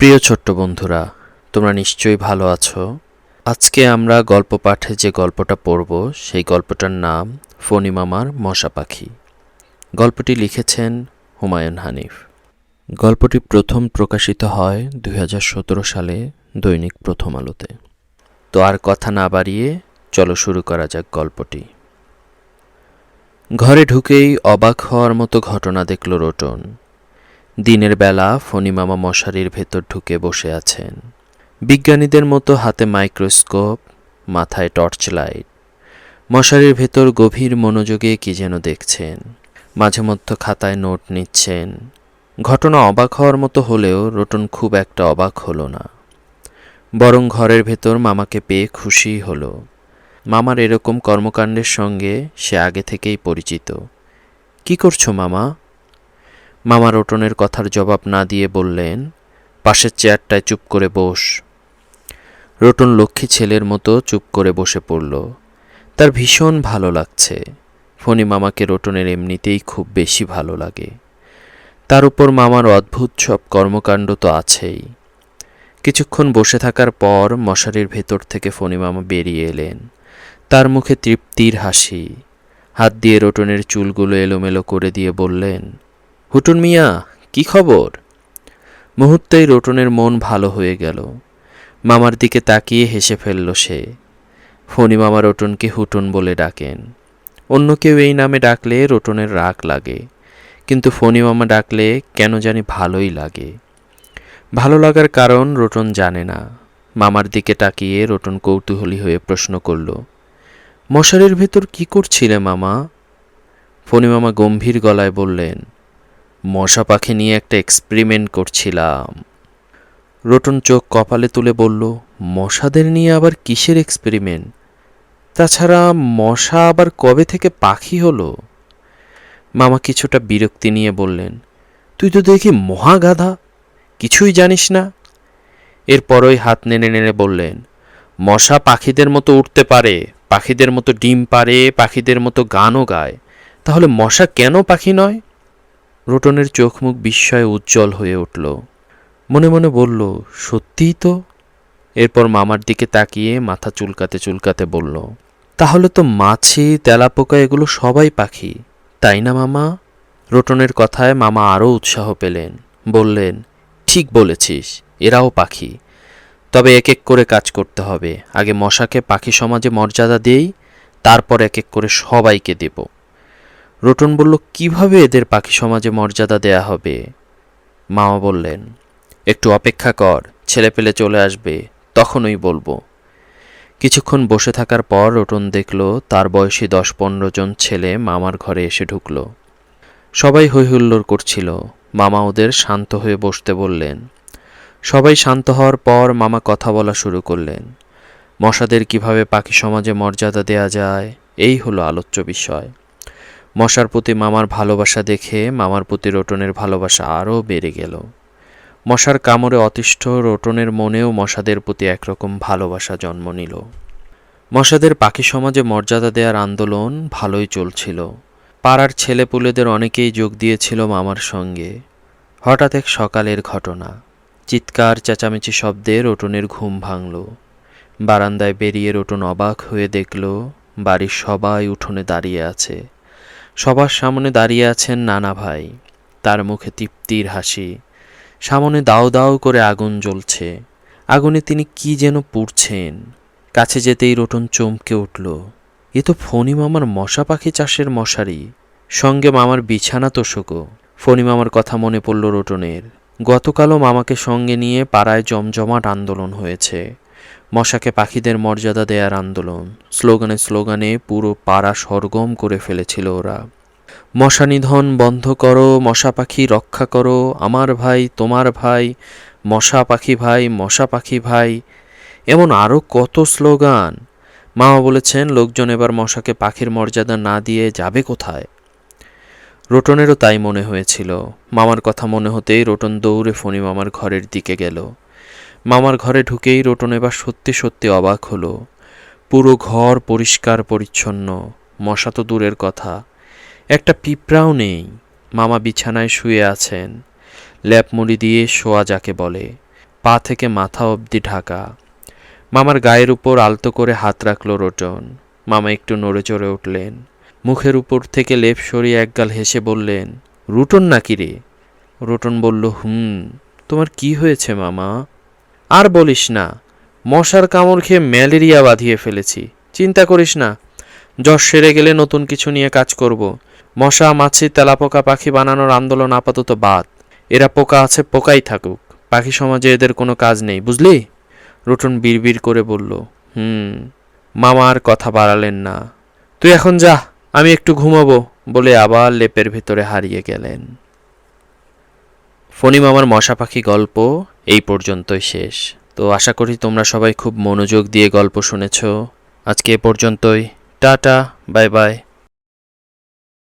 প্রিয় ছোট্ট বন্ধুরা, তোমরা নিশ্চয়ই ভালো আছো। আজকে আমরা গল্প পাঠে যে গল্পটা পড়ব সেই গল্পটার নাম ফণী মামার মশা পাখি। গল্পটি লিখেছেন হুমায়ুন হানিফ। গল্পটি প্রথম প্রকাশিত হয় 2017 সালে দৈনিক প্রথম আলোতে। তো আর কথা না বাড়িয়ে চলো শুরু করা যাক গল্পটি। ঘরে ঢুকেই অবাক হওয়ার মতো ঘটনা দেখল রোটন। দিনের বেলা ফণী মামা মশারির ভেতর ঢুকে বসে আছেন। বিজ্ঞানীদের মতো হাতে মাইক্রোস্কোপ, মাথায় টর্চ লাইট। মশারির ভেতর গভীর মনোযোগে কি যেন দেখছেন, মাঝে মধ্যে খাতায় নোট নিচ্ছেন। ঘটনা অবাক হওয়ার মতো হলেও রোটন খুব একটা অবাক হলো না, বরং ঘরের ভেতর মামাকে পেয়ে খুশি হলো। মামার এরকম কর্মকাণ্ডের সঙ্গে সে আগে থেকেই পরিচিত। কি করছো মামা? মামা রোটনের কথার জবাব না দিয়ে বললেন, পাশের চেয়ারটায় চুপ করে বস। রোটন লক্ষ্মী ছেলের মতো চুপ করে বসে পড়ল। তার ভীষণ ভালো লাগছে। ফণী মামাকে রোটনের এমনিতেই খুব বেশি ভালো লাগে। তার উপর মামার অদ্ভুত সব কর্মকাণ্ড তো আছেই। কিছুক্ষণ বসে থাকার পর মশারির ভেতর থেকে ফণী মামা বেরিয়ে এলেন। তার মুখে তৃপ্তির হাসি। হাত দিয়ে রোটনের চুলগুলো এলোমেলো করে দিয়ে বললেন, হুটুন মিয়া, কি খবর? মুহূর্তেই রোটনের মন ভালো হয়ে গেল। মামার দিকে তাকিয়ে হেসে ফেলল সে। ফণী মামা রোটনকে হুটুন বলে ডাকেন। অন্য কেউ এই নামে ডাকলে রোটনের রাগ লাগে, কিন্তু ফণী মামা ডাকলে কেন জানি ভালোই লাগে। ভালো লাগার কারণ রোটন জানে না। মামার দিকে তাকিয়ে রোটন কৌতূহলী হয়ে প্রশ্ন করল, মশারির ভেতর কি করছিলে মামা? ফণী মামা গম্ভীর গলায় বললেন, মশা পাখি নিয়ে একটা এক্সপেরিমেন্ট করছিলাম। রোটন চোখ কপালে তুলে বলল, মশাদের নিয়ে আবার কিসের এক্সপেরিমেন্ট? তাছাড়া মশা আবার কবে থেকে পাখি হলো? মামা কিছুটা বিরক্তি নিয়ে বললেন, তুই তো দেখি মহাগাধা, কিছুই জানিস না। এরপরই হাত নেড়ে নেড়ে বললেন, মশা পাখিদের মতো উঠতে পারে, পাখিদের মতো ডিম পাড়ে, পাখিদের মতো গানও গায়, তাহলে মশা কেন পাখি নয়? রোটনের চোখ মুখ বিস্ময়ে উজ্জ্বল হয়ে উঠল। মনে মনে বলল, সত্যিই তো। এরপর মামার দিকে তাকিয়ে মাথা চুলকাতে চুলকাতে বলল, তাহলে তো মাছি, তেলাপোকা এগুলো সবাই পাখি, তাই না মামা? রোটনের কথায় মামা আরও উৎসাহ পেলেন। বললেন, ঠিক বলেছিস, এরাও পাখি। তবে এক এক করে কাজ করতে হবে। আগে মশাকে পাখি সমাজে মর্যাদা দেই, তারপর এক এক করে সবাইকে দেব। রোটন বলল, কিভাবে এদের পাখি সমাজে মর্যাদা দেয়া হবে? মামা বললেন, একটু অপেক্ষা কর, ছেলে পেলে চলে আসবে, তখনই বলবো। কিছুক্ষণ বসে থাকার পর রোটন দেখল তার বয়সী 10-15 জন ছেলে মামার ঘরে এসে ঢুকল। সবাই হৈহুল্লোড় করছিল। মামা ওদের শান্ত হয়ে বসতে বললেন। সবাই শান্ত হওয়ার পর মামা কথা বলা শুরু করলেন। মশাদের কিভাবে পাখি সমাজে মর্যাদা দেয়া যায়, এই হলো আলোচ্য বিষয়। মশার প্রতি মামার ভালোবাসা দেখে মামার প্রতি রোটনের ভালোবাসা আরও বেড়ে গেল। মশার কামড়ে অতিষ্ঠ রোটনের মনেও মশাদের প্রতি একরকম ভালোবাসা জন্ম নিল। মশাদের পাখি সমাজে মর্যাদা দেওয়ার আন্দোলন ভালোই চলছিল। পাড়ার ছেলেপুলেদের অনেকেই যোগ দিয়েছিল মামার সঙ্গে। হঠাৎ এক সকালের ঘটনা। চিৎকার চেঁচামেচি শব্দে রোটনের ঘুম ভাঙল। বারান্দায় বেরিয়ে রোটন অবাক হয়ে দেখল বাড়ির সবাই উঠোনে দাঁড়িয়ে আছে। সবার সামনে দাঁড়িয়ে আছেন নানা ভাই। তার মুখে তৃপ্তির হাসি। সামনে দাউ দাউ করে আগুন জ্বলছে। আগুনে তিনি কি যেন পুড়ছেন। কাছে যেতেই রোটন চমকে উঠল। এ তো ফণী মামার মশা পাখি চাষের মশারি, সঙ্গে মামার বিছানা তোশকও। ফণী মামার কথা মনে পড়ল রোটনের। গতকালও মামাকে সঙ্গে নিয়ে পাড়ায় জমজমাট আন্দোলন হয়েছে। মশাকে পাখিদের মর্যাদা দেওয়ার আন্দোলন। স্লোগানে স্লোগানে পুরো পাড়া সরগম করে ফেলেছিল ওরা। মশা নিধন বন্ধ করো, মশা পাখি রক্ষা করো, আমার ভাই তোমার ভাই, মশা পাখি ভাই, মশা পাখি ভাই, এমন আরও কত স্লোগান। মামা বলেছেন, লোকজন এবার মশাকে পাখির মর্যাদা না দিয়ে যাবে কোথায়? রোটনেরও তাই মনে হয়েছিল। মামার কথা মনে হতেই রোটন দৌড়ে ফণী মামার ঘরের দিকে গেল। মামার ঘরে ঢুকেই রোটন এবার সত্যি সত্যি অবাক হলো। পুরো ঘর পরিষ্কার পরিচ্ছন্ন। মশা তো দূরের কথা, একটা পিঁপড়াও নেই। মামা বিছানায় শুয়ে আছেন, ল্যাপ মুড়ি দিয়ে শোয়া যাকে বলে। পা থেকে মাথা অবধি ঢাকা। মামার গায়ের উপর আলতো করে হাত রাখল রোটন। মামা একটু নড়ে চড়ে উঠলেন। মুখের উপর থেকে লেপ সরিয়ে একগাল হেসে বললেন, রুটন নাকি রে? রোটন বলল, তোমার কি হয়েছে মামা? আর বলিস না, মশার কামড় খেয়ে ম্যালেরিয়া বাঁধিয়ে ফেলেছি। চিন্তা করিস না, জ্বর সেরে গেলে নতুন কিছু নিয়ে কাজ করব। মশা, মাছি, তেলাপোকা পাখি বানানোর আন্দোলন আপাতত বাদ। এরা পোকা আছে, পোকাই থাকুক। পাখি সমাজে এদের কোনো কাজ নেই, বুঝলি? রোটন বিড়বিড় করে বলল, মামা আর কথা বাড়ালেন না। তুই এখন যা, আমি একটু ঘুমাবো বলে আবার লেপের ভিতরে হারিয়ে গেলেন। ফণি মামার মশা পাখি গল্প এই পর্যন্তই শেষ। তো আশা করি তোমরা সবাই খুব মনোযোগ দিয়ে গল্প শুনেছ। আজকে এ পর্যন্তই। Tata, bye bye.